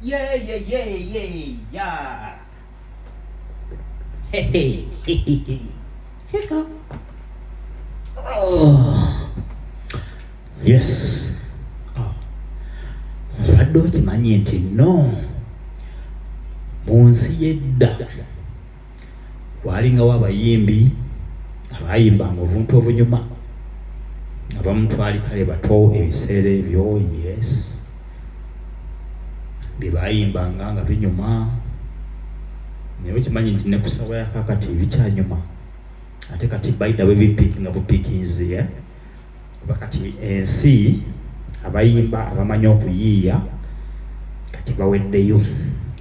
Yeah, yeah, yeah, yeah, yeah. Hey, hey, hey, hey, hey. Here go. Oh, yes. Oh. Obadde okimanyi nti no mu nsi y'edda walingawo abayimbi abayimbanga obuntu obunyuma abamu twali kale bato ebiseera ebyo, yes, bye bayimbanga nga binyuma. Naye okimanyi nti ne kusawa yakakati ebikyanyuma ate kati bayida bwe bipiikinga bupiikinzi kuba kati ensi abayimba abamanyi okuyiiya kati baweddeyo,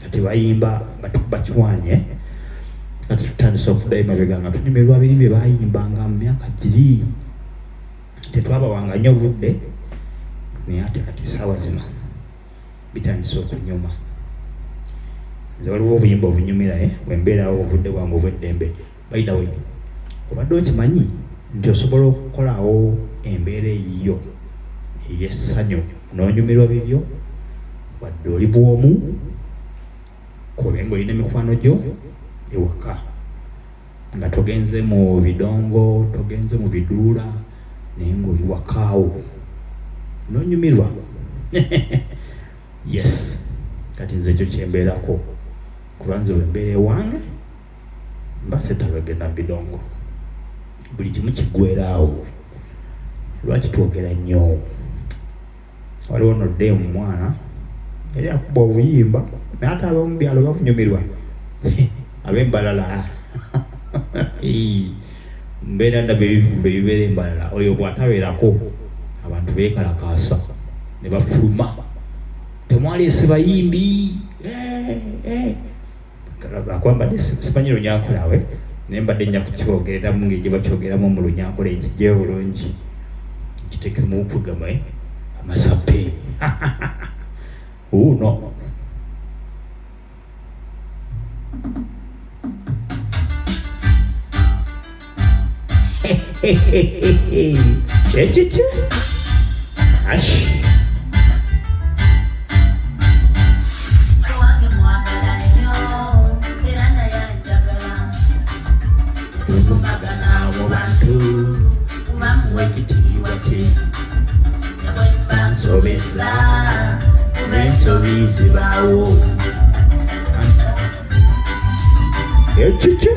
kati bayimba bakiwanye. Kati tutandise okuddayo emabega nga tunyumirwa biri bye bayimbanga mu myaka giri, tetwabawanga nnyo budde, naye ate kati saawa zino bitandise okunyuma. Nze waliwo obuyimba obunyumira bwe mbeerawo obudde bwange obw'eddembe. By the way, obadde okimanyi nti osobola okukolawo embeera eyiyo ey'essanyu n'onyumirwa bibyo wadde oli bwomu, kobe ng'olina emikwano gyo ewaka nga togenze mu bidongo, togenze mu biduula, naye ng'oli wakaawo n'onyumirwa. Yes, kati nze ekyo kyembeerako kuba nze wembeera ewange mba setabagenda bidongo, buli kimu kiggweeraawo. Lwaki twogera nnyo? Waliwo nodde mu mwana yali akuba obuyimba naye ate ab'omu byalo bakunyumirwa ab'embalala. Mbeera ndaba ebivundo ebibeera embalala, oyo bw'atabeerako abantu beekalakaasa ne bafuluma, temwaleese bayimbi. Akuba mbadde simanyi Lunyankole naye mbadde nja kukyogereramu ng'egye bakyogeramu mu Lunyankole nkijje bulungi nkiteekemu okugama amasape. Uno ekiki ashi mu bantu wekitiibwa kye bansobeza n'ensobi zibaawo ekiki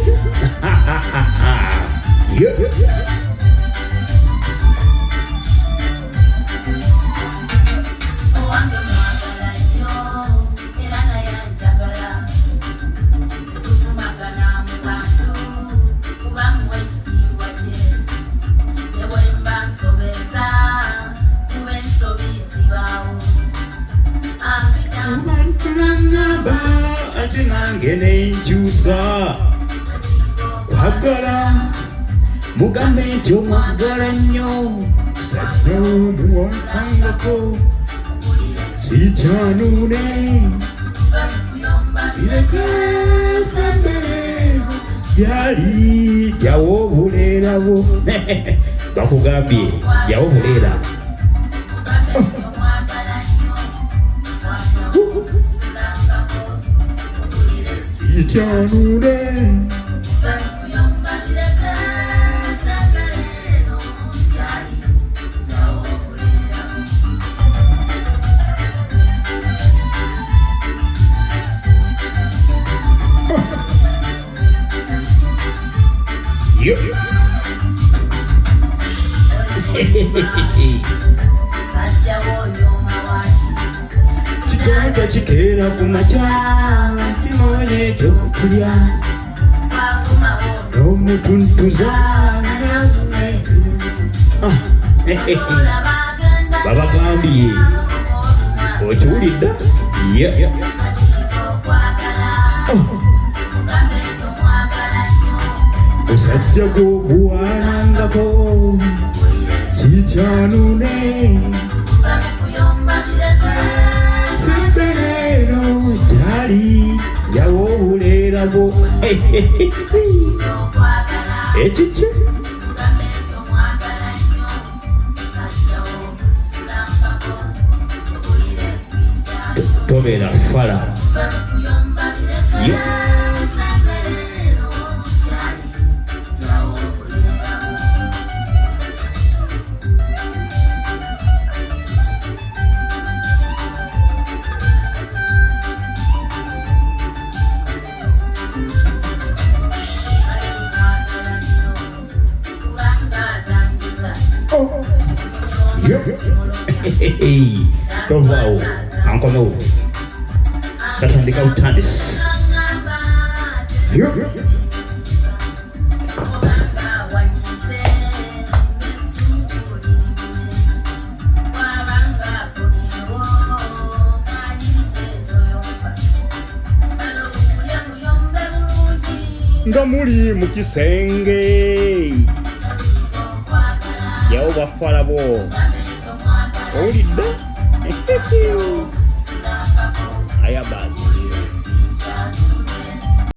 ate nange nenkyusa kwagala mugambe nti omwagala nnyo sadde omuwakangako sitanuune birekeesa mbere byali yawo obuleerabo. Bakugambye yawo obuleera sitanuune kitanda kikeera ku makya kimonye ekyokulya n'omutuntuza babagambye okiwulidde? Musajja gw'oguwanangako sitanuune simbereero gyali yawo obuleerabo. Ekiki tobeera fala yo tovaawo ankomewo katandika butandisi nga muli mu kisenge yawo bafala bo owulidde aya basi